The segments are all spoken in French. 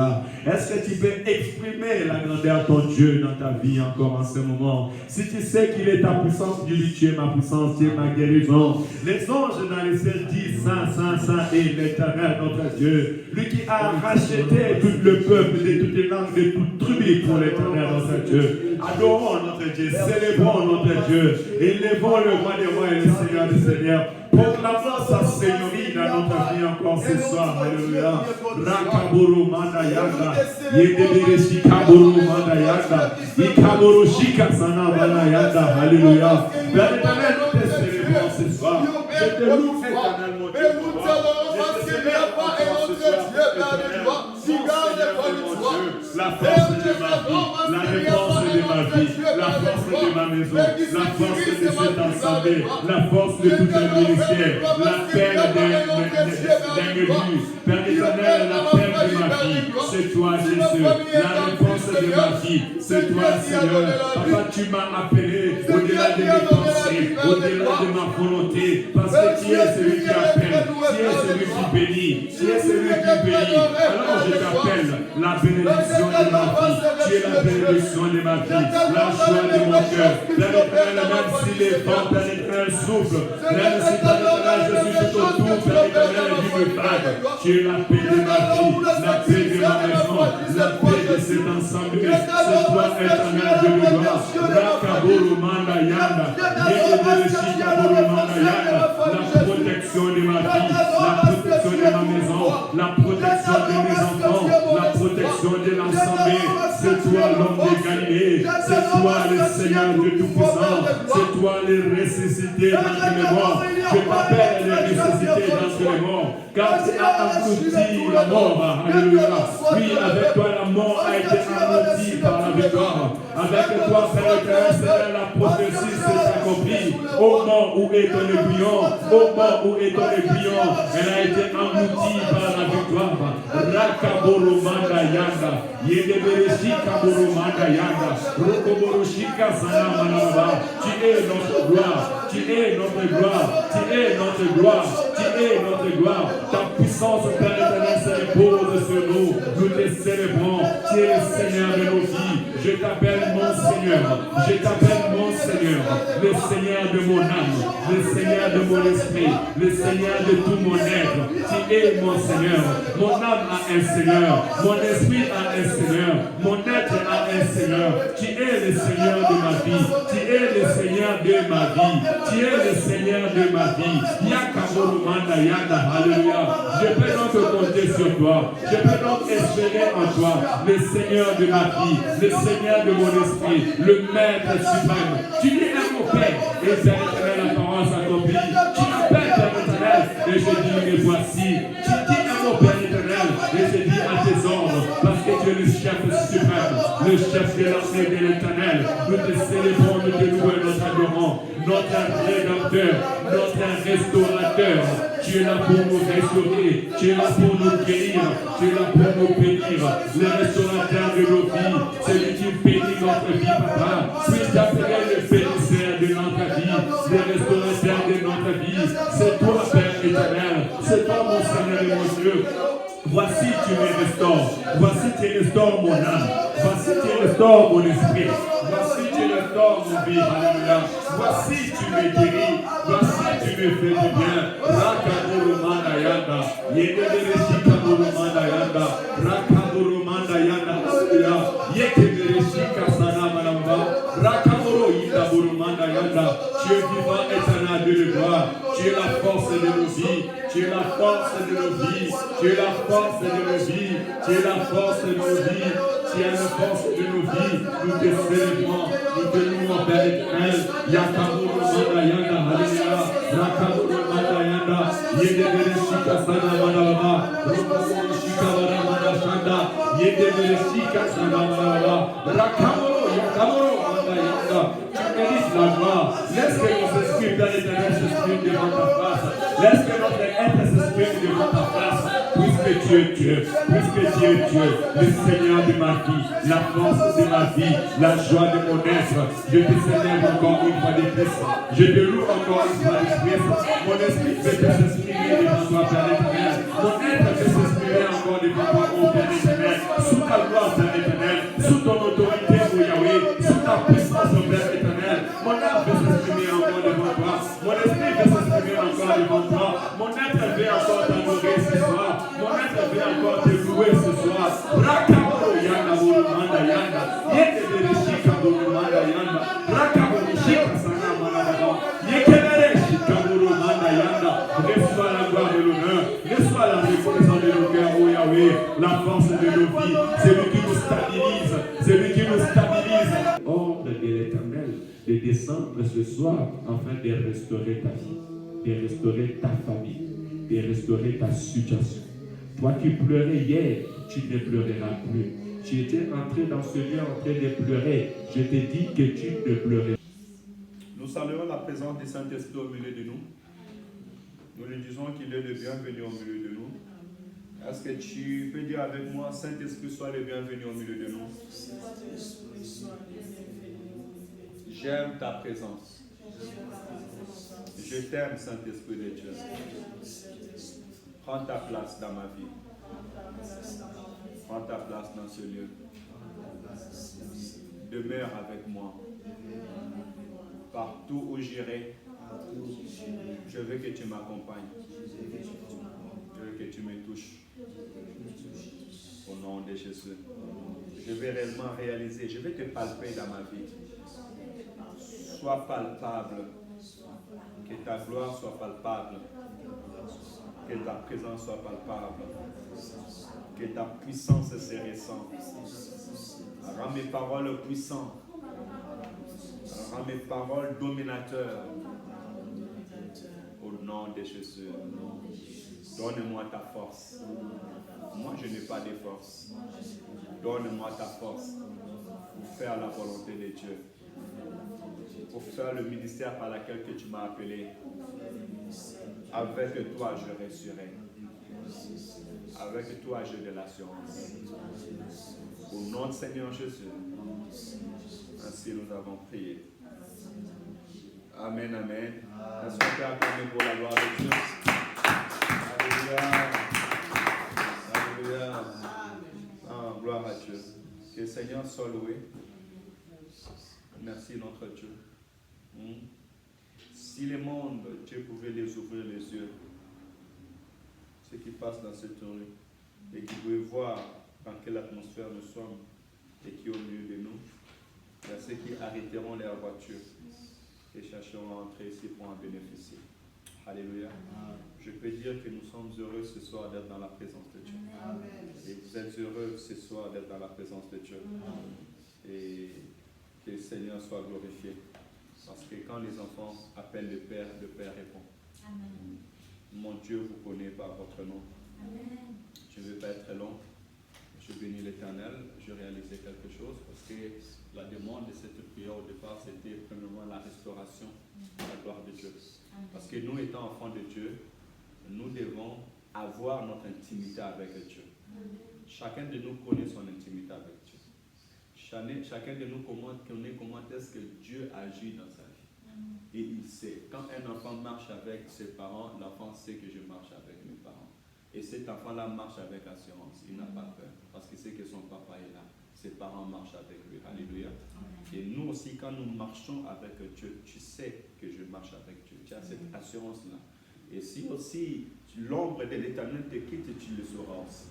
Alléluia. Est-ce que tu peux exprimer la grandeur de ton Dieu dans ta vie encore en ce moment? Si tu sais qu'il est ta puissance, dis-lui, tu es ma puissance, tu es ma guérison. Les anges dans les cieux disent, Saint, Saint, Saint est l'Éternel, notre Dieu. Lui qui a racheté tout le peuple de toutes les langues, de toute tribu pour l'Éternel, notre Dieu. Adorons notre Dieu, célébrons notre Dieu, élevons le roi des rois et le Seigneur des seigneurs. Proclamons sa seigneurie dans notre vie encore ce soir. Alléluia. Rakaburu manda yanda. Yedebere shikaburu manda yanda. Ikaburu shikasana manda yanda. Alléluia. Père éternel, nous te célébrons ce soir. Je te loue éternel mon Dieu. Et nous t'allons qu'il n'y a pas un autre Dieu dans toi. Si garde pas de toi. La force de ma vie, la réponse de ma vie, la force de ma maison, la force de cette assemblée, la force de tout un ministère, la paix d'un élu. Père éternel, la paix de ma vie, c'est toi Jésus. La réponse de ma vie, c'est toi Seigneur. Papa, tu m'as appelé au-delà de mes pensées, au-delà de ma volonté, parce que tu es celui qui appelle, tu es celui qui bénit, tu es celui qui bénit. Alors je t'appelle la bénédiction de ma vie, tu es la bénédiction de ma vie, la joie de mon cœur. Père éternel, même si les vents, Père éternel, soufflent, même si Père éternel, je suis tout autour, Père éternel, d'une vague, tu es la paix de ma vie, la paix de ma maison, la paix de cet ensemble. C'est toi, éternel, de gloire. Rakaburu manda yanda, Yedebere shikaburu manda yanda, la protection de ma vie, la protection de ma maison, la protection de mes enfants, la protection de l'assemblée. C'est toi l'homme de Galilée, c'est toi le Seigneur de Tout-Puissant, c'est toi le ressuscité d'entre les morts. Je t'appelle le ressuscité d'entre les morts, car tu as englouti la mort. Alléluia. Oui, avec toi la mort a été engloutie par la victoire. Avec toi, Père éternel, c'est la prophétie s'est accomplie. Au mort où est ton aiguillon, au mort où est ton aiguillon, elle a été engloutie par la victoire. Rakaburu manda yanda, Yedebere kaburu manda yanda, Rokoburu shika sana manaba. Tu es notre gloire, tu es notre gloire, tu es notre gloire, tu es notre gloire. Ta puissance, Père éternel, se repose sur nous. Nous te célébrons. Tu es le Seigneur de nos vies. Je t'appelle mon Seigneur. Je t'appelle mon Seigneur. Le Seigneur de mon âme. Le Seigneur de mon esprit. Le Seigneur de tout mon être. Tu es mon Seigneur. Mon âme a un Seigneur. Mon esprit a un Seigneur. Mon être a un Seigneur. Tu es le Seigneur de ma vie. Tu es le Seigneur de ma vie. Tu es le Seigneur de ma vie. Yakaburu manda yanda. Alléluia. Je peux donc compter sur toi. Je peux donc espérer en toi. Le Seigneur de ma vie. Le Seigneur de mon esprit. Le Maître suprême. Tu es mon Père. Et Père éternel, la parole s'accomplit. Tu appelles Père éternel. Et je dis, mais voici. Tu dis à mon Père éternel. Et je dis à tes ordres. Parce que tu es le chef suprême. Le chef de l'armée de l'éternel. Nous te célébrons, nous te louons, nous t'adorons. Notre rédempteur, notre restaurateur. Tu es là pour nous restaurer, tu es là pour nous guérir, tu es là pour nous bénir. Le restaurateur de nos vies, celui qui bénit notre vie, Papa. Puis t'appeler le bénisseur de notre vie, le restaurateur de notre vie. C'est toi, Père éternel, c'est toi, mon Seigneur et mon Dieu. Voici tu me restaures, voici tu restaures mon âme, voici tu restaures mon esprit, voici tu restaures mon vie, alléluia. Voici tu me guéris, voici tu me fais du bien. Rakaburu manda yanda, Yedebere shikaburu manda yanda, Rakaburu manda yanda, alléluia. Yedebere shikasana manamba, Rakaburu yindaburu manda yanda. Tu es vivant éternel de gloire, tu es la force de nos vies, tu es la force de nos vies, tu es la force de nos vies, tu es la force de nos vies, tu es la force de nos vies. Nous te célébrons, nous te louons, Père éternel. Yakaburu manda yanda, alléluia. Rakaburu manda yanda, Yedebere shikasana manaba, Rokoburu shikabara manda shanda, Yedebere shikasana manaba, Rakaburu yakaburu manda yanda. Tu mérites la gloire. Laisse que nos esprits, Père éternel, s'expriment devant ta face. Laisse que notre être s'exprime devant ta face. Puisque tu es Dieu, puisque tu es Dieu, le Seigneur de ma vie, la force de ma vie, la joie de mon être. Je te célèbre encore une fois de plus. Je te loue encore une fois de plus. Mon esprit peut s'exprimer devant toi, Père éternel. Mon être peut s'exprimer encore devant toi, mon Père éternel. encore te louer ce soir. Rakabo yanda burumanda yanda. Yete bereshika burumanda yanda. Rakabo shika sana manabado. Yekebere shika burumanda yanda. Reçois la gloire et l'honneur. Reçois la reconnaissance de nos cœurs, oh Yahweh. La force de nos vies. C'est lui qui nous stabilise. C'est lui qui nous stabilise. Ordre de l'Éternel de descendre ce soir afin de restaurer ta vie, de restaurer ta famille, de restaurer ta situation. Toi qui pleurais hier, tu ne pleureras plus. Tu étais entré dans ce lieu en train de pleurer. Je te dis que tu ne pleureras plus. Nous saluons la présence du Saint-Esprit au milieu de nous. Nous lui disons qu'il est le bienvenu au milieu de nous. Est-ce que tu peux dire avec moi, Saint-Esprit, sois le bienvenu au milieu de nous? J'aime ta présence. Je t'aime, Saint-Esprit de Dieu. Prends ta place dans ma vie. Prends ta place dans ce lieu. Demeure avec moi. Partout où j'irai, je veux que tu m'accompagnes. Je veux que tu me touches. Au nom de Jésus. Je vais réellement réaliser, je vais te palper dans ma vie. Sois palpable. Que ta gloire soit palpable. Que ta présence soit palpable. Que ta puissance se ressente. Rends mes paroles puissantes. Rends mes paroles dominateurs. Au nom de Jésus. Donne-moi ta force. Moi, je n'ai pas de force. Donne-moi ta force pour faire la volonté de Dieu. Pour faire le ministère par lequel que tu m'as appelé. Avec toi, je réussirai. Avec toi, j'ai de l'assurance. Au nom de Seigneur Jésus. Ainsi nous avons prié. Amen, amen. Est-ce qu'on peut acclamer pour la gloire de Dieu? Alléluia. Alléluia. Ah, gloire à Dieu. Que le Seigneur soit loué. Merci notre Dieu. Si les mondes, Dieu pouvait les ouvrir les yeux, ce qui passe dans cette rue, et qui pouvaient voir dans quelle atmosphère nous sommes, et qui est au milieu de nous, il y a ceux qui arrêteront leur voiture et chercheront à entrer ici pour en bénéficier. Alléluia. Je peux dire que nous sommes heureux ce soir d'être dans la présence de Dieu. Amen. Et vous êtes heureux ce soir d'être dans la présence de Dieu. Amen. Et que le Seigneur soit glorifié. Parce que quand les enfants appellent le Père répond. Amen. Mon Dieu vous connaît par votre nom. Amen. Je ne vais pas être très long. Je bénis l'Éternel. Je réalisais quelque chose parce que la demande de cette prière au départ, c'était premièrement la restauration de la gloire de Dieu. Parce que nous, étant enfants de Dieu, nous devons avoir notre intimité avec Dieu. Chacun de nous connaît son intimité avec Dieu. Chacun de nous connaît comment est-ce que Dieu agit dans sa vie. Et il sait. Quand un enfant marche avec ses parents, l'enfant sait que je marche avec mes parents. Et cet enfant-là marche avec assurance. Il n'a pas peur. Parce qu'il sait que son papa est là. Ses parents marchent avec lui. Alléluia. Et nous aussi, quand nous marchons avec Dieu, tu sais que je marche avec Dieu. Tu as cette assurance-là. Et si aussi l'ombre de l'Éternel te quitte, tu le sauras aussi.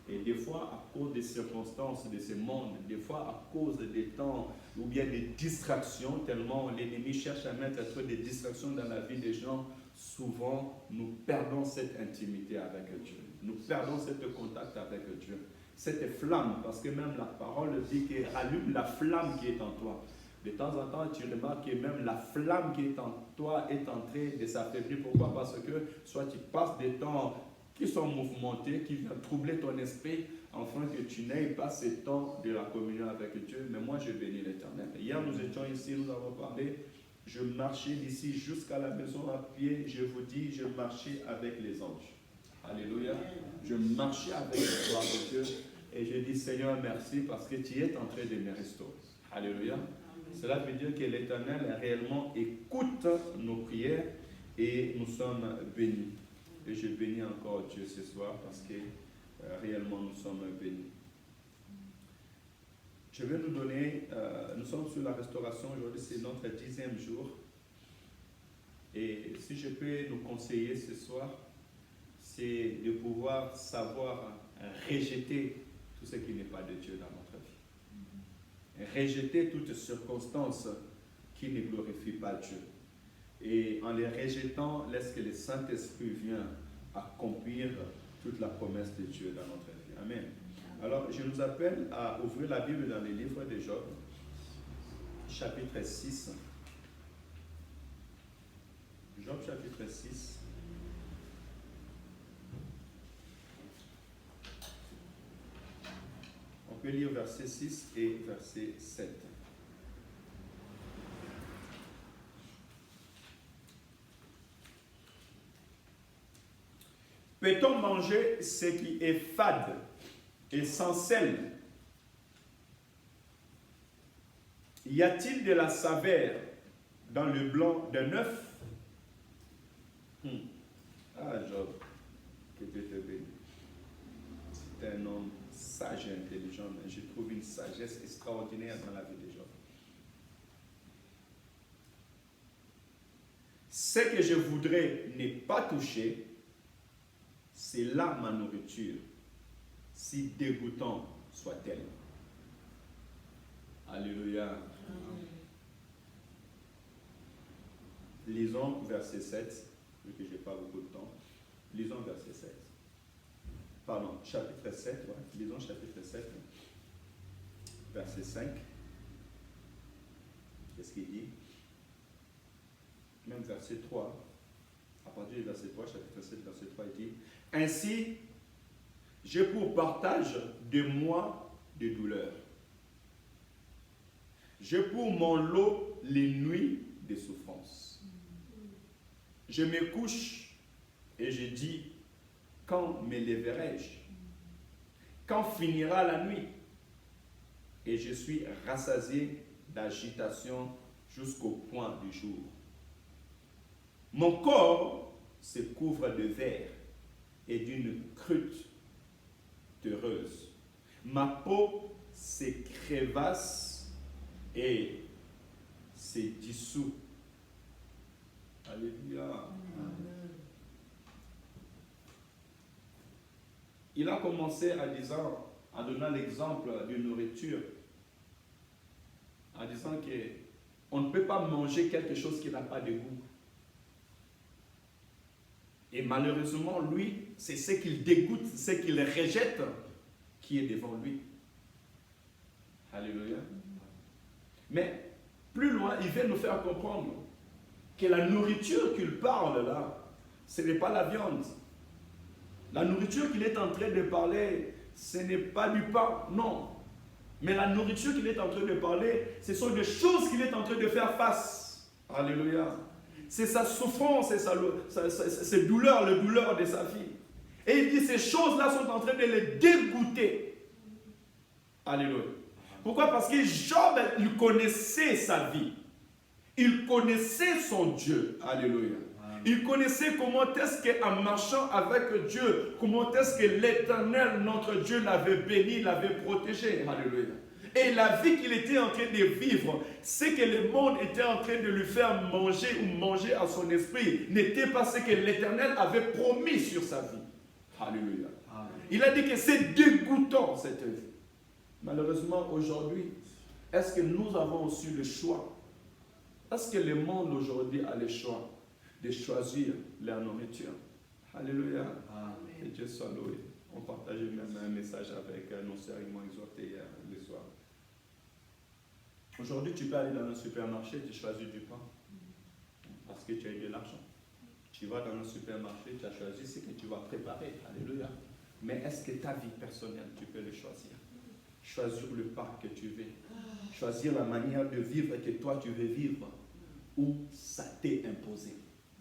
Et des fois, à cause des circonstances de ce monde, des fois à cause des temps ou bien des distractions, tellement l'ennemi cherche à mettre trop de distractions dans la vie des gens, souvent nous perdons cette intimité avec Dieu. Nous perdons ce contact avec Dieu. Cette flamme, parce que même la parole dit qu'elle allume la flamme qui est en toi. De temps en temps, tu remarques que même la flamme qui est en toi est en train de s'affaiblir. Pourquoi? Parce que soit tu passes des temps qui sont mouvementés, qui viennent troubler ton esprit, afin que tu n'aies pas ce temps de la communion avec Dieu. Mais moi, je bénis l'Éternel. Hier, nous étions ici, nous avons parlé. Je marchais d'ici jusqu'à la maison à pied. Je vous dis, je marchais avec les anges. Alléluia. Je marchais avec la gloire de Dieu. Et je dis, Seigneur, merci parce que tu es en train de me restaurer. Alléluia. Cela veut dire que l'Éternel réellement écoute nos prières et nous sommes bénis. Et je bénis encore Dieu ce soir parce que réellement nous sommes bénis. Je vais nous donner, nous sommes sur la restauration aujourd'hui, c'est notre 10e jour. Et si je peux nous conseiller ce soir, c'est de pouvoir savoir rejeter tout ce qui n'est pas de Dieu dans notre vie. Rejeter toute circonstance qui ne glorifie pas Dieu. Et en les rejetant, laisse que le Saint-Esprit vienne accomplir toute la promesse de Dieu dans notre vie. Amen. Alors, je nous appelle à ouvrir la Bible dans le livre de Job, chapitre 6. Job, chapitre 6. On peut lire verset 6 et verset 7. Peut-on manger ce qui est fade et sans sel? Y a-t-il de la saveur dans le blanc d'un œuf? Ah, Job, que Dieu te bénisse. C'est un homme sage et intelligent, mais je trouve une sagesse extraordinaire dans la vie de Job. Ce que je voudrais ne pas toucher, c'est là ma nourriture, si dégoûtant soit-elle. Alléluia. Amen. Lisons verset 7, vu que je n'ai pas beaucoup de temps. Lisons verset 7. Pardon, chapitre 7, ouais. Lisons chapitre 7, verset 5. Qu'est-ce qu'il dit? Même verset 3. À partir du verset 3, chapitre 7, verset 3, il dit: ainsi, j'ai pour partage de moi de douleur. J'ai pour mon lot les nuits de souffrance. Je me couche et je dis: quand me lèverai-je? Quand finira la nuit? Et je suis rassasié d'agitation jusqu'au point du jour. Mon corps se couvre de verre et d'une croûte terreuse. Ma peau se crevasse et se dissout. Alléluia. Amen. Il a commencé en donnant l'exemple d'une nourriture, en disant qu'on ne peut pas manger quelque chose qui n'a pas de goût. Et malheureusement, lui, c'est ce qu'il dégoûte, ce qu'il rejette, qui est devant lui. Alléluia. Mais plus loin, il veut nous faire comprendre que la nourriture qu'il parle là, ce n'est pas la viande. La nourriture qu'il est en train de parler, ce n'est pas du pain, non. Mais la nourriture qu'il est en train de parler, ce sont des choses qu'il est en train de faire face. Alléluia. C'est sa souffrance, c'est ses douleurs, le douleur de sa vie. Et il dit, ces choses-là sont en train de le dégoûter. Alléluia. Pourquoi? Parce que Job, il connaissait sa vie. Il connaissait son Dieu. Alléluia. Il connaissait comment est-ce qu'en marchant avec Dieu, comment est-ce que l'Éternel, notre Dieu, l'avait béni, l'avait protégé. Alléluia. Et la vie qu'il était en train de vivre, ce que le monde était en train de lui faire manger ou manger à son esprit, n'était pas ce que l'Éternel avait promis sur sa vie. Alléluia. Amen. Il a dit que c'est dégoûtant cette vie. Malheureusement, aujourd'hui, est-ce que nous avons aussi le choix? Est-ce que le monde aujourd'hui a le choix de choisir la nourriture? Alléluia. Amen. Que Dieu soit loué. On partageait même un message avec nos sœurs, ils m'ont exhorté hier le soir. Aujourd'hui, tu peux aller dans un supermarché, tu choisis du pain parce que tu as eu de l'argent. Tu vas dans un supermarché, tu as choisi ce que tu vas préparer. Alléluia. Mais est-ce que ta vie personnelle, tu peux le choisir? Choisir le pain que tu veux. Choisir la manière de vivre que toi tu veux vivre. Ou ça t'est imposé.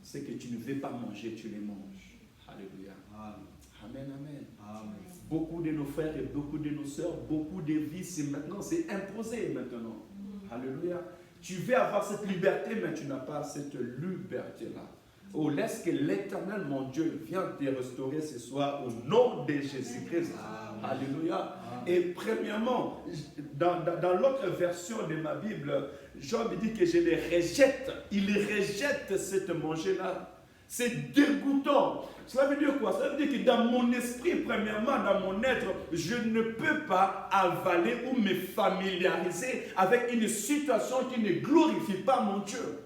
Ce que tu ne veux pas manger, tu les manges. Alléluia. Amen, amen. Amen. Beaucoup de nos frères et beaucoup de nos sœurs, beaucoup de vies, c'est imposé maintenant. Alléluia. Tu veux avoir cette liberté, mais tu n'as pas cette liberté-là. Oh, laisse que l'Éternel, mon Dieu, vienne te restaurer ce soir au nom de Jésus-Christ. Alléluia. Et premièrement, dans l'autre version de ma Bible, Job dit que je les rejette. Il rejette cette manger-là. C'est dégoûtant. Cela veut dire quoi? Cela veut dire que dans mon esprit, premièrement, dans mon être, je ne peux pas avaler ou me familiariser avec une situation qui ne glorifie pas mon Dieu.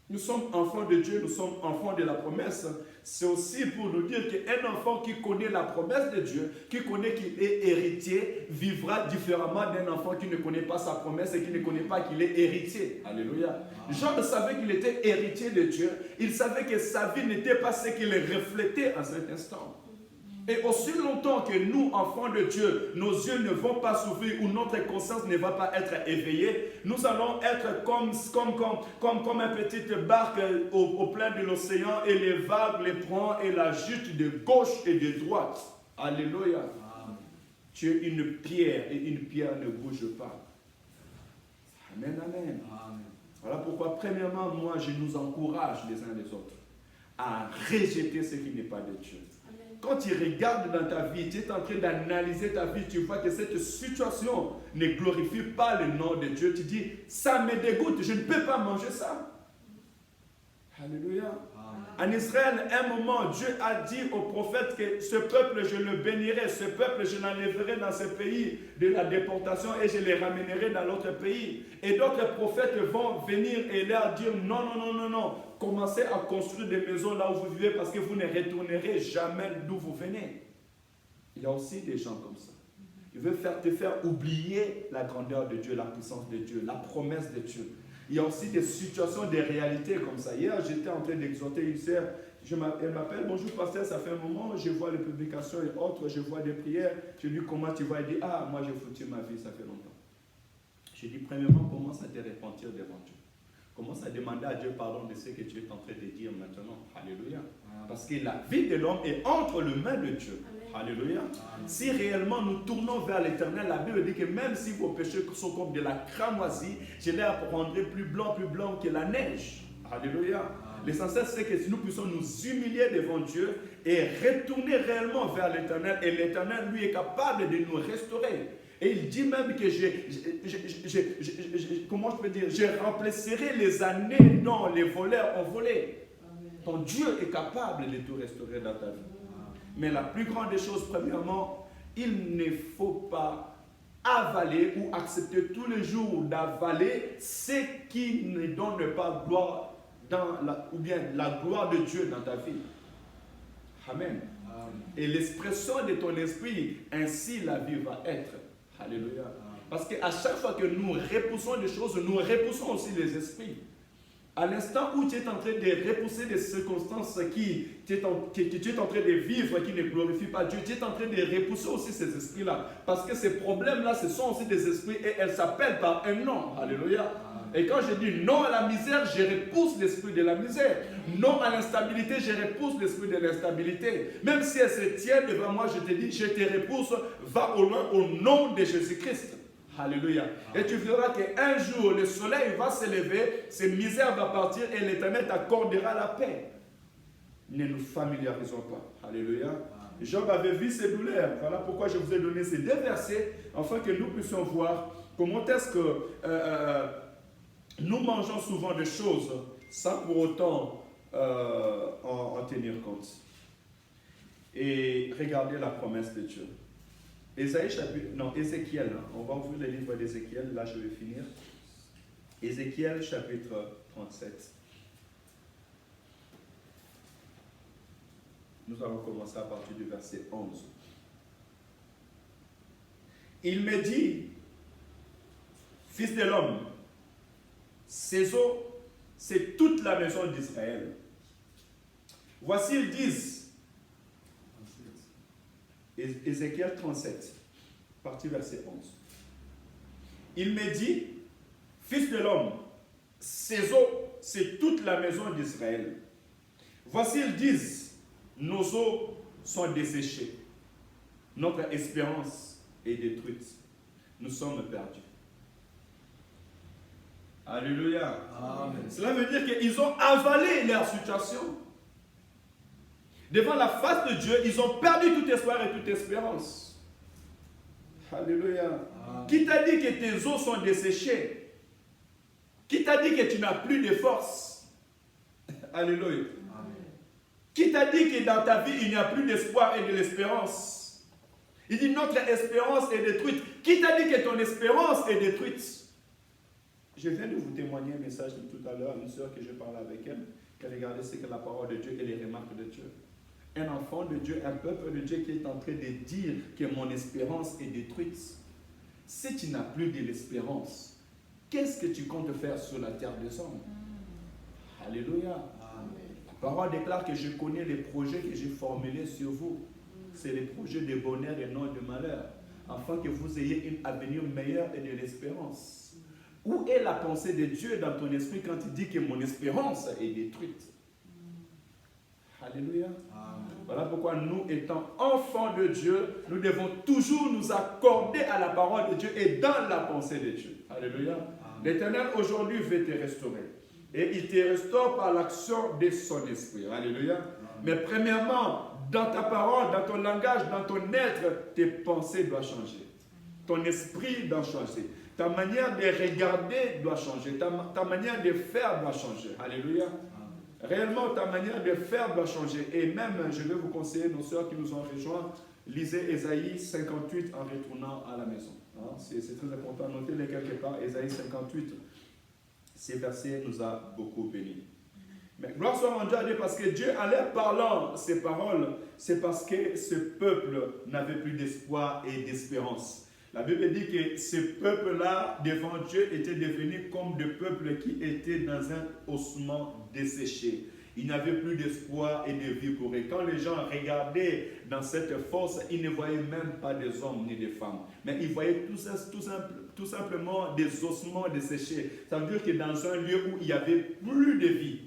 Nous sommes enfants de Dieu, nous sommes enfants de la promesse. C'est aussi pour nous dire qu'un enfant qui connaît la promesse de Dieu, qui connaît qu'il est héritier, vivra différemment d'un enfant qui ne connaît pas sa promesse et qui ne connaît pas qu'il est héritier. Alléluia. Job savait qu'il était héritier de Dieu. Il savait que sa vie n'était pas ce qu'il reflétait à cet instant. Et aussi longtemps que nous, enfants de Dieu, nos yeux ne vont pas s'ouvrir ou notre conscience ne va pas être éveillée, nous allons être comme une petite barque au plein de l'océan et les vagues les prennent et la jutent de gauche et de droite. Alléluia. Amen. Tu es une pierre et une pierre ne bouge pas. Amen, amen. Amen. Voilà pourquoi, premièrement, moi, je nous encourage les uns les autres à rejeter ce qui n'est pas de Dieu. Quand tu regardes dans ta vie, tu es en train d'analyser ta vie, tu vois que cette situation ne glorifie pas le nom de Dieu. Tu dis, ça me dégoûte, je ne peux pas manger ça. Alléluia. En Israël, à un moment, Dieu a dit au prophète que ce peuple, je le bénirai, ce peuple, je l'enlèverai dans ce pays de la déportation et je les ramènerai dans l'autre pays. Et d'autres prophètes vont venir et leur dire, non, non, non, non, non, commencez à construire des maisons là où vous vivez parce que vous ne retournerez jamais d'où vous venez. Il y a aussi des gens comme ça. Ils veulent te faire oublier la grandeur de Dieu, la puissance de Dieu, la promesse de Dieu. Il y a aussi des situations, des réalités comme ça. Hier, j'étais en train d'exhorter une sœur. Elle m'appelle, bonjour pasteur, ça fait un moment, je vois les publications et autres, je vois des prières. Je lui dis, comment tu vas? Elle dit, ah, moi j'ai foutu ma vie, ça fait longtemps. Je dis, premièrement, commence à te repentir devant Dieu. Commence à demander à Dieu pardon de ce que tu es en train de dire maintenant. Alléluia. Parce que la vie de l'homme est entre les mains de Dieu. Alléluia. Amen. Si réellement nous tournons vers l'Éternel, la Bible dit que même si vos péchés sont comme de la cramoisie, je les rendrai plus blanc que la neige. Alléluia. L'essentiel, c'est que si nous puissions nous humilier devant Dieu et retourner réellement vers l'Éternel, et l'Éternel, lui, est capable de nous restaurer. Et il dit même que comment je peux dire, je remplacerai les années dont les voleurs ont volé. Ton Dieu est capable de tout restaurer dans ta vie. Mais la plus grande des choses, premièrement, il ne faut pas avaler ou accepter tous les jours d'avaler ce qui ne donne pas gloire ou bien la gloire de Dieu dans ta vie. Amen. Amen. Et l'expression de ton esprit, ainsi la vie va être. Alléluia. Parce qu'à chaque fois que nous repoussons des choses, nous repoussons aussi les esprits. À l'instant où tu es en train de repousser des circonstances que tu es en train de vivre qui ne glorifient pas Dieu, tu es en train de repousser aussi ces esprits-là. Parce que ces problèmes-là, ce sont aussi des esprits et elles s'appellent par un nom. Alléluia. Et quand je dis non à la misère, je repousse l'esprit de la misère. Non à l'instabilité, je repousse l'esprit de l'instabilité. Même si elle se tient devant moi, je te dis, je te repousse, va au loin au nom de Jésus-Christ. Alléluia. Et tu verras qu'un jour, le soleil va se lever, ces misères vont partir et l'Éternel t'accordera la paix. Ne nous familiarisons pas. Alléluia. Job avait vu ses douleurs. Voilà pourquoi je vous ai donné ces deux versets, afin que nous puissions voir comment est-ce que nous mangeons souvent des choses sans pour autant en tenir compte. Et regardez la promesse de Dieu. Ézéchiel, on va ouvrir le livre d'Ézéchiel, là je vais finir. Ézéchiel chapitre 37. Nous allons commencer à partir du verset 11. Il me dit, fils de l'homme, ces eaux, c'est toute la maison d'Israël. Voici, ils disent, Ézéchiel 37, partie verset 11. Il me dit, fils de l'homme, ces eaux, c'est toute la maison d'Israël. Voici, ils disent, nos eaux sont desséchées. Notre espérance est détruite. Nous sommes perdus. Alléluia. Amen. Cela veut dire qu'ils ont avalé leur situation. Devant la face de Dieu, ils ont perdu tout espoir et toute espérance. Alléluia. Amen. Qui t'a dit que tes os sont desséchés? Qui t'a dit que tu n'as plus de force? Alléluia. Qui t'a dit que dans ta vie, il n'y a plus d'espoir et de l'espérance? Il dit notre espérance est détruite. Qui t'a dit que ton espérance est détruite? Je viens de vous témoigner un message de tout à l'heure, une soeur que je parlais avec elle, qui regardait ce que la parole de Dieu et les remarques de Dieu. Un enfant de Dieu, un peuple de Dieu qui est en train de dire que mon espérance est détruite. Si tu n'as plus de l'espérance, qu'est-ce que tu comptes faire sur la terre des hommes? Alléluia. Amen. La parole déclare que je connais les projets que j'ai formulés sur vous. C'est les projets de bonheur et non de malheur, afin que vous ayez un avenir meilleur et de l'espérance. Où est la pensée de Dieu dans ton esprit quand il dit que mon espérance est détruite? Alléluia. Amen. Voilà pourquoi nous, étant enfants de Dieu, nous devons toujours nous accorder à la parole de Dieu et dans la pensée de Dieu. Alléluia. L'Éternel aujourd'hui veut te restaurer. Et il te restaure par l'action de son esprit. Alléluia. Amen. Mais premièrement, dans ta parole, dans ton langage, dans ton être, tes pensées doivent changer. Ton esprit doit changer. Ta manière de regarder doit changer. Ta manière de faire doit changer. Alléluia. Réellement, ta manière de faire doit changer. Et même, je vais vous conseiller, nos sœurs qui nous ont rejoints, lisez Ésaïe 58 en retournant à la maison. Hein? C'est très important. Notez-les quelque part. Ésaïe 58. Ces versets nous a beaucoup bénis. Mais gloire soit rendue à Dieu parce que Dieu, en leur parlant ces paroles, c'est parce que ce peuple n'avait plus d'espoir et d'espérance. La Bible dit que ce peuple-là, devant Dieu, était devenu comme des peuples qui étaient dans un ossement desséché. Il n'avait plus d'espoir et de vie pour eux. Quand les gens regardaient dans cette force, ils ne voyaient même pas des hommes ni des femmes. Mais ils voyaient tout simplement des ossements desséchés. Ça veut dire que dans un lieu où il n'y avait plus de vie,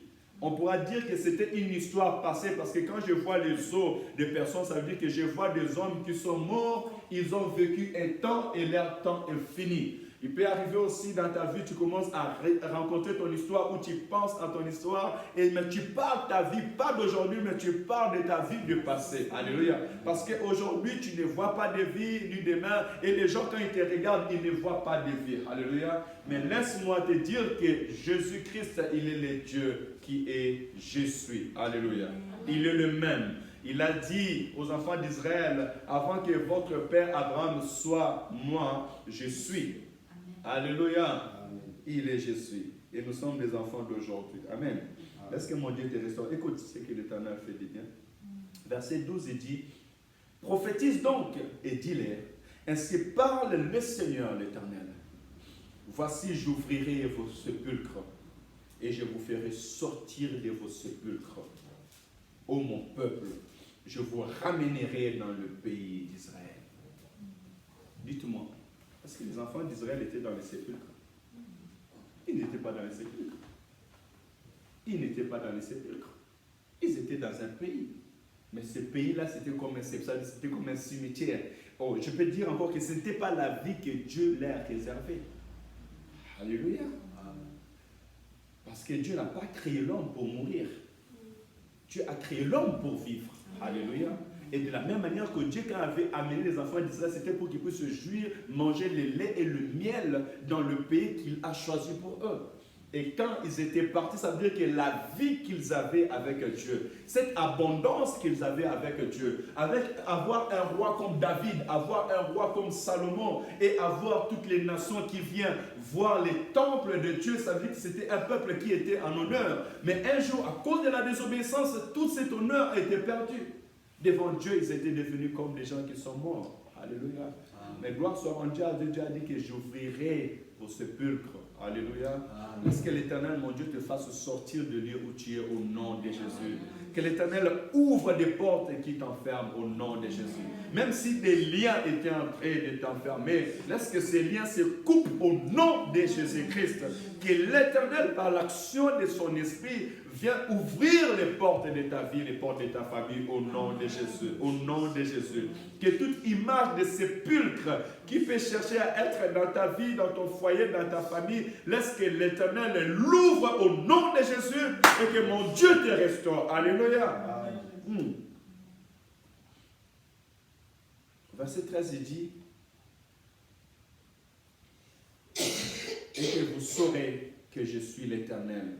on pourra dire que c'était une histoire passée parce que quand je vois les os de personnes, ça veut dire que je vois des hommes qui sont morts, ils ont vécu un temps et leur temps est fini. Il peut arriver aussi dans ta vie, tu commences à rencontrer ton histoire où tu penses à ton histoire, mais tu parles ta vie, pas d'aujourd'hui, mais tu parles de ta vie du passé. Alléluia. Parce qu'aujourd'hui, tu ne vois pas de vie ni demain, et les gens, quand ils te regardent, ils ne voient pas de vie. Alléluia. Mais laisse-moi te dire que Jésus-Christ, il est le Dieu qui est je suis. Alléluia. Il est le même. Il a dit aux enfants d'Israël, avant que votre père Abraham soit moi, je suis. Alléluia. Amen. Il est je suis. Et nous sommes des enfants d'aujourd'hui. Amen. Est-ce que mon Dieu te restaure? Écoute ce que l'Éternel fait du bien. Verset 12, il dit, prophétise donc et dis-les, ainsi parle le Seigneur l'Éternel. Voici, j'ouvrirai vos sépulcres et je vous ferai sortir de vos sépulcres. Ô mon peuple, je vous ramènerai dans le pays d'Israël. Dites-moi, est-ce que les enfants d'Israël étaient dans les sépulcres? Ils n'étaient pas dans les sépulcres. Ils n'étaient pas dans les sépulcres. Ils étaient dans un pays. Mais ce pays-là, c'était comme un cimetière. Oh, je peux dire encore que ce n'était pas la vie que Dieu leur a réservée. Alléluia. Parce que Dieu n'a pas créé l'homme pour mourir. Dieu a créé l'homme pour vivre. Alléluia. Et de la même manière que Dieu, quand il avait amené les enfants d'Israël, c'était pour qu'ils puissent se jouir, manger le lait et le miel dans le pays qu'il a choisi pour eux. Et quand ils étaient partis, ça veut dire que la vie qu'ils avaient avec Dieu, cette abondance qu'ils avaient avec Dieu, avec avoir un roi comme David, avoir un roi comme Salomon et avoir toutes les nations qui viennent voir les temples de Dieu, ça veut dire que c'était un peuple qui était en honneur. Mais un jour, à cause de la désobéissance, tout cet honneur a été perdu. Devant Dieu, ils étaient devenus comme des gens qui sont morts. Alléluia. Amen. Mais gloire soit rendue à Dieu. Dieu a dit que j'ouvrirai vos sépulcres. Alléluia. Est-ce que l'Éternel, mon Dieu, te fasse sortir de lieu où tu es au nom de Jésus. Que l'Éternel ouvre des portes qui t'enferment au nom de Jésus. Même si des liens étaient en train de t'enfermer, laisse que ces liens se coupent au nom de Jésus-Christ. Que l'Éternel, par l'action de son esprit, vient ouvrir les portes de ta vie, les portes de ta famille au nom de Jésus. Au nom de Jésus. Que toute image de sépulcre qui peut chercher à être dans ta vie, dans ton foyer, dans ta famille, laisse que l'Éternel l'ouvre au nom de Jésus et que mon Dieu te restaure. Alléluia. Verset 13, il dit, et que vous saurez que je suis l'Éternel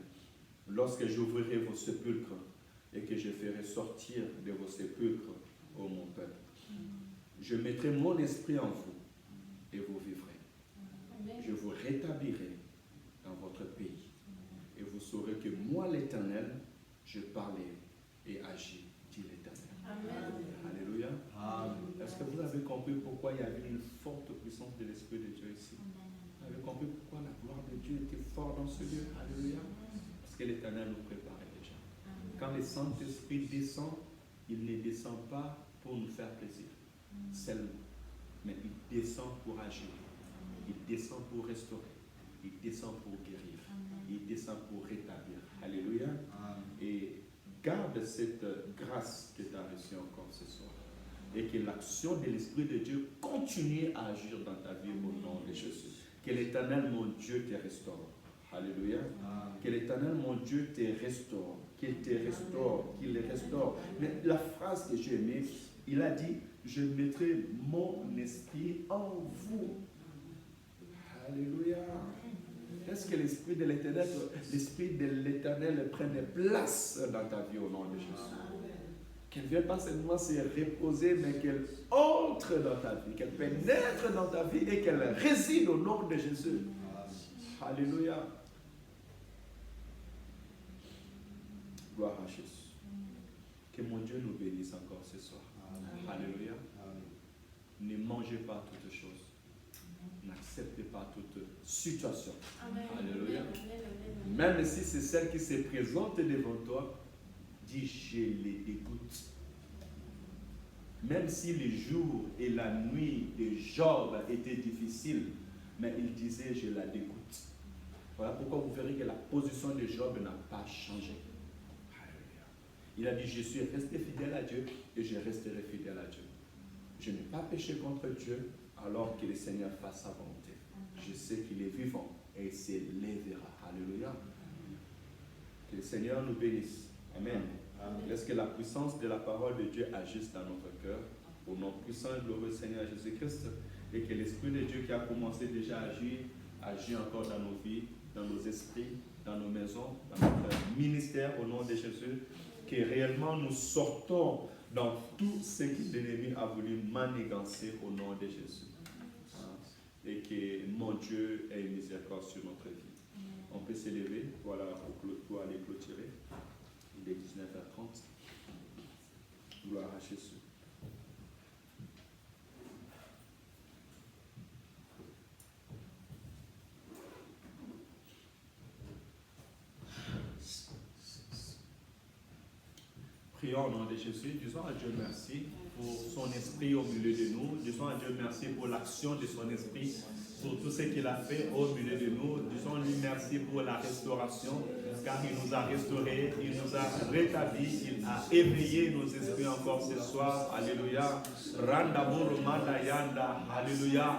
lorsque j'ouvrirai vos sépulcres et que je ferai sortir de vos sépulcres, ô mon peuple. Je mettrai mon esprit en vous et vous vivrez. Je vous rétablirai dans votre pays. Et vous saurez que moi, l'Éternel, je parle et agis, dit l'Éternel. Alléluia. Est-ce que vous avez compris pourquoi il y avait une forte puissance de l'Esprit de Dieu ici? Vous avez compris pourquoi la gloire de Dieu était forte dans ce lieu? Alléluia. Parce que l'Éternel nous préparait déjà. Quand le Saint-Esprit descend, il ne descend pas pour nous faire plaisir seulement, mais il descend pour agir. Il descend pour restaurer. Il descend pour guérir. Il descend pour rétablir. Alléluia. Et garde cette grâce que tu as reçue encore ce soir. Et que l'action de l'Esprit de Dieu continue à agir dans ta vie au nom de Jésus. Que l'Éternel, mon Dieu, te restaure. Alléluia. Que l'Éternel, mon Dieu, te restaure. Qu'il te restaure. Qu'il le restaure. Mais la phrase que j'ai aimée, il a dit, je mettrai mon esprit en vous. Alléluia. Est-ce que l'esprit de l'Éternel prenne place dans ta vie au nom de Jésus? Qu'elle ne vienne pas seulement se reposer, mais qu'elle entre dans ta vie, qu'elle pénètre dans ta vie et qu'elle réside au nom de Jésus. Alléluia. Gloire à Jésus. Que mon Dieu nous bénisse encore ce soir. Alléluia. Ne mangez pas toutes choses. N'acceptez pas toute situation. Alléluia. Même si c'est celle qui se présente devant toi, dis je les dégoûte. Même si les jours et la nuit de Job étaient difficiles, mais il disait je la dégoûte. Voilà pourquoi vous verrez que la position de Job n'a pas changé. Alléluia. Il a dit je suis resté fidèle à Dieu et je resterai fidèle à Dieu. Je n'ai pas péché contre Dieu alors que le Seigneur fasse sa volonté. Je sais qu'il est vivant et il se lèvera. Alléluia. Que le Seigneur nous bénisse. Amen. Laisse que la puissance de la parole de Dieu agisse dans notre cœur. Au nom puissant et glorieux Seigneur Jésus-Christ. Et que l'Esprit de Dieu qui a commencé déjà à agir, agit encore dans nos vies, dans nos esprits, dans nos maisons, dans notre ministère au nom de Jésus. Que réellement nous sortons dans tout ce que l'ennemi a voulu manigancer au nom de Jésus. Et que mon Dieu ait miséricorde sur notre vie. On peut s'élever pour aller clôturer. Il est 19h30. Gloire à Jésus. Prions au nom de Jésus. Disons à Dieu merci pour son esprit au milieu de nous. Disons à Dieu merci pour l'action de son esprit, pour tout ce qu'il a fait au milieu de nous. Disons-lui merci pour la restauration, car il nous a restaurés, il nous a rétablis, il a éveillé nos esprits encore ce soir. Alléluia. Alléluia.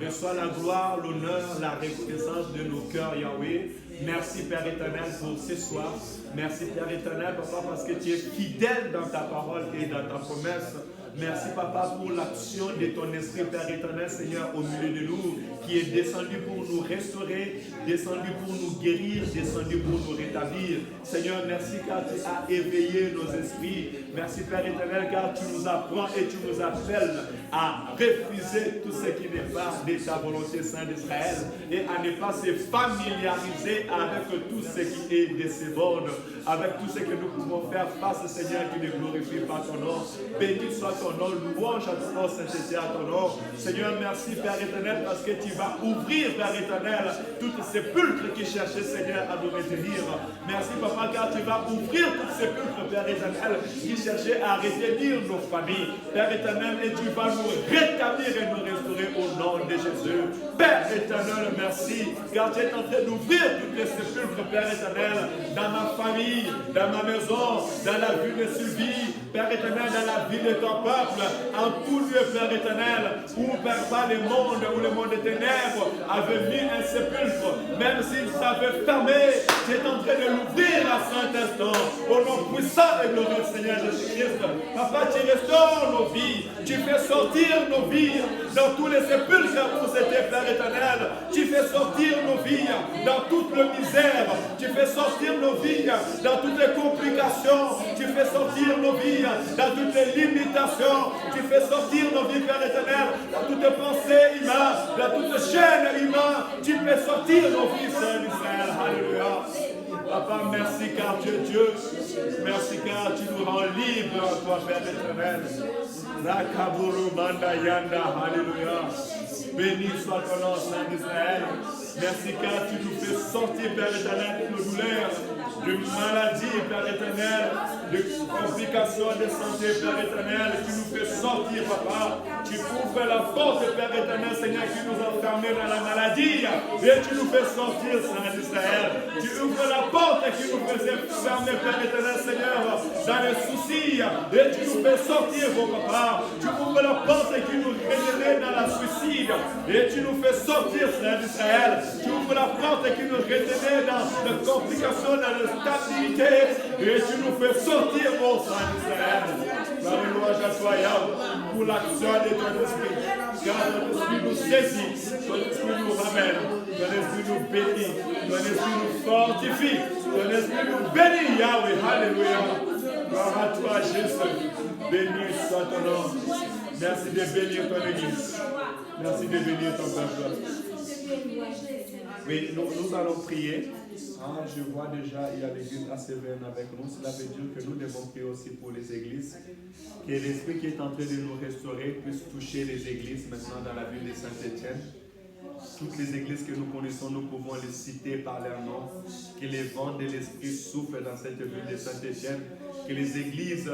Reçois la gloire, l'honneur, la reconnaissance de nos cœurs, Yahweh. Merci Père éternel pour ce soir. Merci Père éternel, Papa, parce que tu es fidèle dans ta parole et dans ta promesse. Merci Papa pour l'action de ton esprit Père éternel Seigneur au milieu de nous, qui est descendu pour nous restaurer, descendu pour nous guérir, descendu pour nous rétablir. Seigneur, merci car tu as éveillé nos esprits. Merci Père éternel car tu nous apprends et tu nous appelles à refuser tout ce qui n'est pas de ta volonté Saint d'Israël et à ne pas se familiariser avec tout ce qui est de ce monde, avec tout ce que nous pouvons faire face Seigneur qui ne glorifie pas ton nom. Béni soit ton nom, louange à ton nom, sainteté à ton nom. Seigneur, merci Père éternel parce que tu vas ouvrir Père éternel toutes ces sépulcres qui cherchaient Seigneur à nous retenir. Merci Papa car tu vas ouvrir toutes ces sépulcres Père éternel qui cherchaient à retenir nos familles. Père éternel, et tu vas nous rétablir et nous restaurer au nom de Jésus. Père éternel, merci car tu es en train d'ouvrir toutes les sépulcres Père éternel dans ma famille, dans ma maison, dans la vie de Sylvie, Père éternel, dans la vie de ton peuple, en tout lieu, Père éternel, où Père pas le monde des ténèbres avait mis un sépulcre, même s'il s'avait fermé, tu es en train de l'ouvrir à cet instant, au nom puissant et glorieux Seigneur Jésus-Christ. Papa, tu restaures nos vies, tu fais sortir nos vies dans tous les sépulcres où c'était, Père éternel. Tu fais sortir nos vies dans toute la misère. Tu fais sortir nos vies dans toutes les complications. Tu fais sortir nos vies dans toutes les limitations. Tu fais sortir nos vies, Père éternel, dans toutes les pensées humaines, dans toutes les chaînes humaines. Tu fais sortir nos vies, Seigneur d'Israël. Alléluia. Papa, merci car tu es Dieu. Merci car tu nous rends libres, toi, Père éternel. Rakaburu Manda Yanda, Alléluia. Béni soit ton nom, Saint d'Israël. Merci car tu nous fais sortir, Père éternel, de nos douleurs, de maladies, Père éternel, de complications de santé, Père éternel. Tu nous fais sortir, Papa. Tu ouvres la porte, Père éternel, Seigneur, qui nous a fermés dans la maladie. Et tu nous fais sortir, Saint d'Israël. Tu ouvres la porte qui nous faisait fermer, Père éternel, Seigneur, dans les soucis. Et tu nous fais sortir, mon Papa. Tu ouvres la porte qui nous retenait dans la suicide. Et tu nous fais sortir, Saint d'Israël. Tu ouvres la porte qui nous retenait dans les complications, dans l'instabilité. Et tu nous fais sortir, mon Saint d'Israël. Gloire et louange à toi, Yahweh, pour l'action de ton esprit. Car ton esprit nous saisit, ton esprit nous ramène, ton esprit nous bénit, ton esprit nous fortifie, ton esprit nous bénit, Yahweh. Alléluia. Gloire à toi, Jésus. Béni soit ton nom. Merci de bénir ton église. Merci de bénir ton peuple. Oui, nous allons prier. Je vois déjà, il y a l'église assez vaine avec nous. Cela veut dire que nous devons prier aussi pour les églises. Que l'esprit qui est en train de nous restaurer puisse toucher les églises maintenant dans la ville de Saint-Étienne. Toutes les églises que nous connaissons, nous pouvons les citer par leur nom. Que les vents de l'esprit soufflent dans cette ville de Saint-Étienne. Que les églises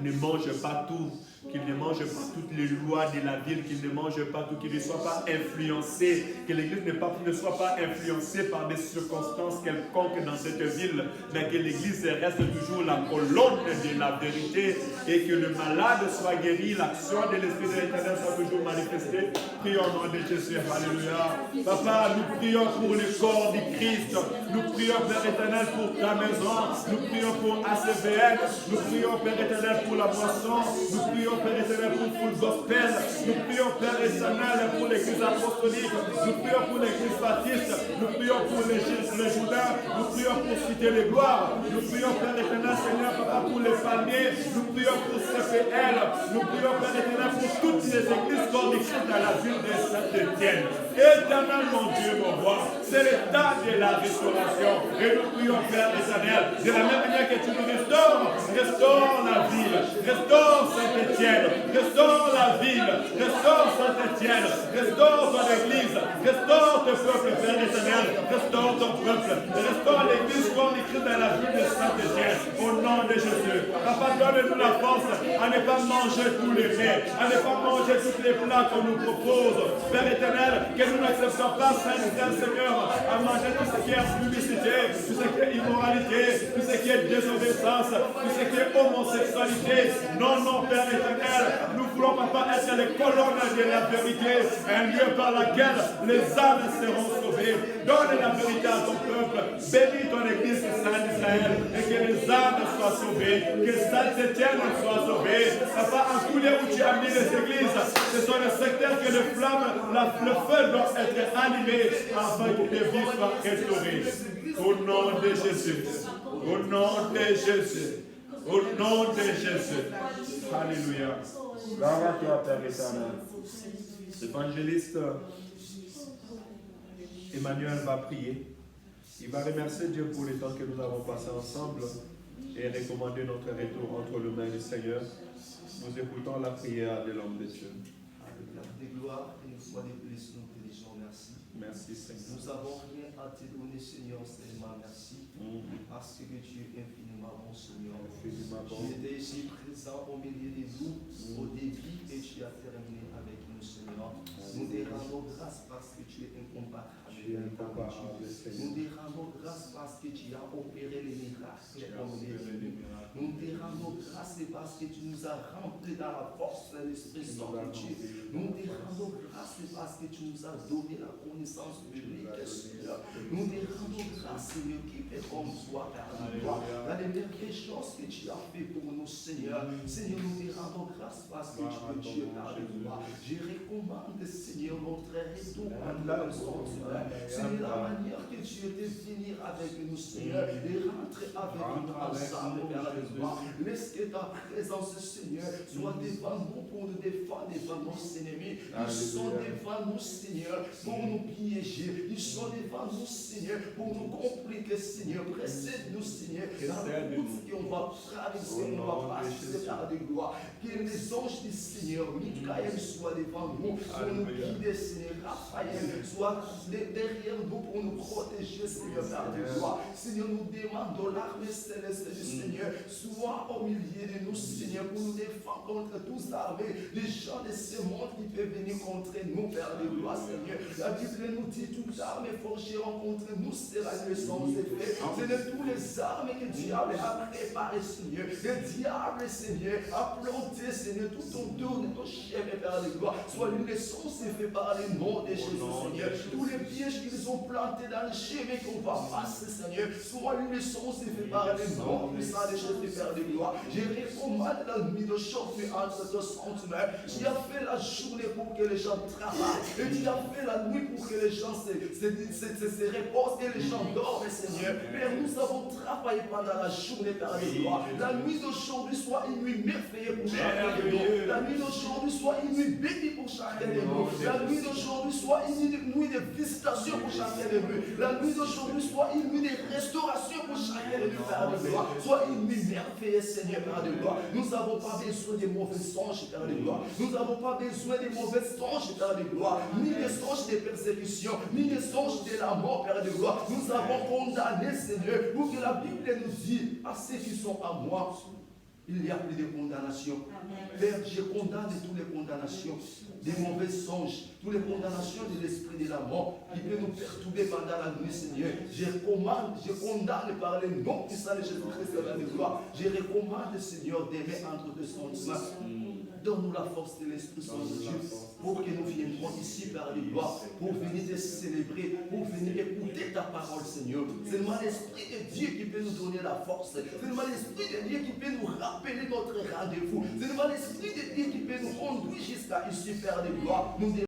ne mangent pas tout. Qu'ils ne mangent pas toutes les lois de la ville, qu'ils ne mangent pas tout, qu'ils ne soient pas influencés, que l'église ne soit pas influencée par des circonstances quelconques dans cette ville, mais que l'église reste toujours la colonne de la vérité et que le malade soit guéri, l'action de l'Esprit de l'Éternel soit toujours manifestée. Prions au nom de Jésus, alléluia. Papa, nous prions pour le corps du Christ, nous prions, Père éternel, pour ta maison, nous prions pour ACVN, nous prions, Père éternel, pour la moisson, nous prions, Père éternel, pour Full Gospel, nous prions, Père éternel, pour l'église apostolique, nous prions pour l'église baptiste, nous prions pour les Judas, nous prions pour Cité les Gloires, nous prions, Père éternel, Seigneur, Papa, pour les palmiers, nous prions pour CPL, nous prions, Père éternel, pour toutes les églises cornifiées dans la ville de Saint-Étienne. Éternel, mon Dieu, mon roi, c'est le temps de la restauration. Et nous prions, Père éternel, de la même manière que tu nous restaures, restaure la ville, restaure Saint-Étienne, restaure la ville, restaure Saint-Étienne, restaure ton église, restaure ton peuple, Père éternel, restaure ton peuple, restaure l'église comme écrit dans la ville de Saint-Étienne, au nom de Jésus. Papa, donne-nous la force à ne pas manger tous les faits, à ne pas manger tous les plats qu'on nous propose. Père éternel, que nous n'acceptons pas, Seigneur, à manger tout ce qui est publicité, tout ce qui est immoralité, tout ce qui est désobéissance, tout ce qui est homosexualité. Non, non, Père éternel, nous voulons, Papa, être les colonnes de la vérité, un lieu par lequel les âmes seront sauvées. Donne la vérité à ton peuple, bénis ton église, Saint d'Israël, et que les âmes soient sauvées, que Saint-Étienne soit sauvé. Papa, en tous les où tu as mis les églises, ce sont les secteurs que les flammes, le feu doit être animé afin que les vies soient restaurées. Au nom de Jésus, au nom de Jésus, au nom de Jésus. Alléluia. Gloire à toi, Père éternel. L'évangéliste Emmanuel va prier. Il va remercier Dieu pour le temps que nous avons passé ensemble et recommander notre retour entre les mains du Seigneur. Nous écoutons la prière de l'homme de Dieu. De gloire, et une fois de plus, nous te disons merci. Merci, Seigneur. Nous n'avons rien à te donner, Seigneur, seulement merci. Parce que tu es infiniment bon, Seigneur. Infiniment bon. Tu étais ici présent au milieu de nous, au début, et tu as terminé avec nous, Seigneur. Nous te rendons grâce parce que tu es incomparable. Nous te rendons grâce parce que tu as opéré les miracles comme les dieux. Nous te rendons grâce parce que tu nous as remplis dans la force de l'Esprit Saint de Dieu. Nous te rendons grâce parce que tu nous as donné la connaissance publique, Seigneur. Nous te rendons grâce, Seigneur, qui est comme toi, parmi toi, dans les merveilleuses choses que tu as fait pour nous, Seigneur. Seigneur, nous te rendons grâce parce que tu es Dieu parmi toi. Je recommande, Seigneur, notre retour à la maison. C'est la manière que tu étais venir avec nous, Seigneur, et rentrer avec nous ensemble, Père de gloire. Laisse que ta présence, Seigneur, soit devant nous pour nous défendre devant nos ennemis. Ils sont devant nous, Seigneur, pour nous piéger. Ils sont devant nous, Seigneur, pour nous compliquer, Seigneur. Précède-nous, Seigneur, dans la route qu'on va traverser, on va passer, Père de gloire. Que les anges du Seigneur, Michael, soient devant nous pour nous guider, Seigneur. Raphaël soit derrière nous pour nous protéger, Seigneur, Père de gloire. Seigneur, nous demandons l'armée céleste du Seigneur, soit au milieu de nous, Seigneur, pour nous défendre contre tous armés, les gens de ce monde qui peuvent venir contre nous, Père de gloire, Seigneur. La Bible nous dit, toutes armes forgeront contre nous, sera le sans effet. C'est de tous les armes que le diable a préparées, Seigneur. Le diable, Seigneur, a planté, Seigneur, tout autour de nos chefs, Père de gloire. Soit une leçon, c'est fait par les noms de Jésus, Seigneur. Tous les pièges qu'ils ont plantés dans le chemin qu'on va passer, Seigneur. Soit une leçon, c'est fait par les noms puissants de Jésus, Père de gloire. Je recommande la nuit de chauffer entre deux sentiments. Tu as fait la journée pour que les gens travaillent. Et tu as fait la nuit pour que les gens se reposent et les gens dorment, Seigneur. Père, nous avons travaillé pendant la journée, Père de gloire. La nuit d'aujourd'hui soit une nuit merveilleuse pour chacun de nous. La nuit d'aujourd'hui soit une nuit bénie pour chacun de nous. La nuit d'aujourd'hui soit une nuit de visitation pour chacun de nous. La nuit d'aujourd'hui soit une nuit de restauration pour chacun de nous, Père de gloire. Soit une nuit merveilleuse, Seigneur, Père de gloire. Nous n'avons pas besoin de mauvais songes, Père de gloire. Nous n'avons pas besoin de mauvais songes, Père de gloire. Ni des songes de persécution, ni des songes de la mort, Père de gloire. Nous avons condamné, Seigneur, pour que la Bible nous dise à ceux qui sont à moi, il n'y a plus de condamnation. Père, je condamne toutes les condamnations, des mauvais songes, toutes les condamnations de l'esprit de la mort qui peut nous perturber pendant la nuit, Seigneur. Je condamne par le nom puissant de Jésus-Christ de gloire. Je recommande, Seigneur, d'aimer entre tes sentiments. Donne-nous la force de l'Esprit Saint de Dieu pour que nous viendrons ici par les gloire, pour venir te célébrer, pour venir écouter ta parole, Seigneur. C'est seulement l'Esprit de Dieu qui peut nous donner la force. C'est seulement l'Esprit de Dieu qui peut nous rappeler notre rendez-vous. C'est seulement l'Esprit de Dieu qui peut nous conduire jusqu'à ici, Père de gloire. Nous